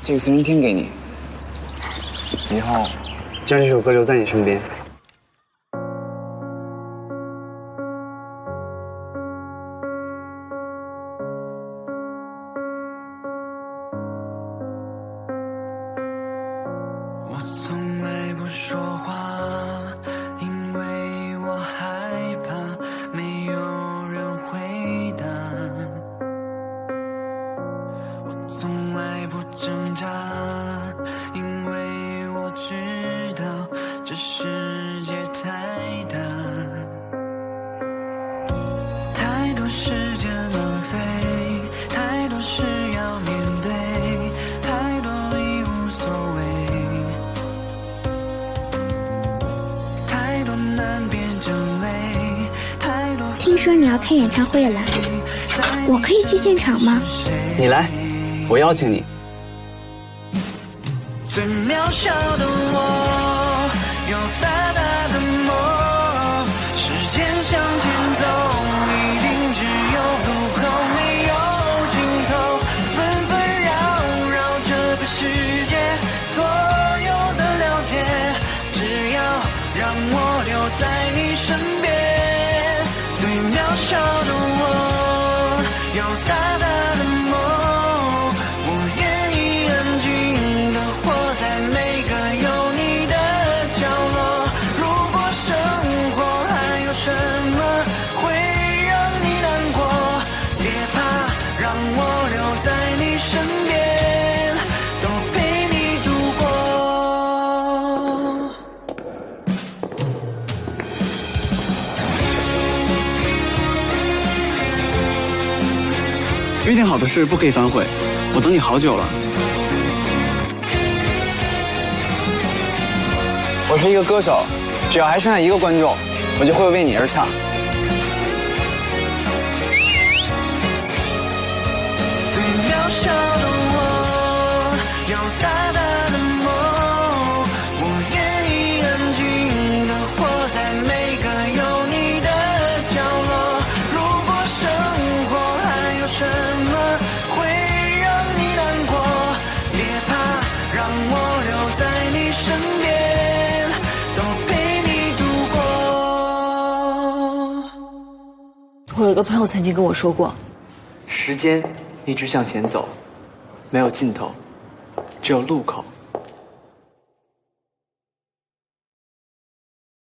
这个随身听给你，以后就让这首歌留在你身边。我从来不说话，因为我害怕没有人回答。我从来不挣扎，因为我知道这世界太大，太多时间浪费，太多事要面对，太多已无所谓，太多难辨真伪，太多。听说你要开演唱会了，我可以去现场吗？你来，我邀请你。最渺小的我，有大大的梦，时间向前走，一定只有路口没有尽头，纷纷扰扰这个世界，所有的了解，只要让我留在你身边。最渺小的我，有大大的梦，我愿意安静地活在每个有你的角落。如果生活还有什么会让你难过，别怕，让我留在你身边，都陪你度过。约定好的事不可以反悔，我等你好久了。我是一个歌手，只要还剩下一个观众，我就会为你而唱。最渺小的我，有大大的梦，我愿意安静地活在每个有你的角落。如果生活还有什么会让你难过，别怕，让我留在你身边，都陪你度过。我有个朋友曾经跟我说过，时间一直向前走，没有尽头，只有路口。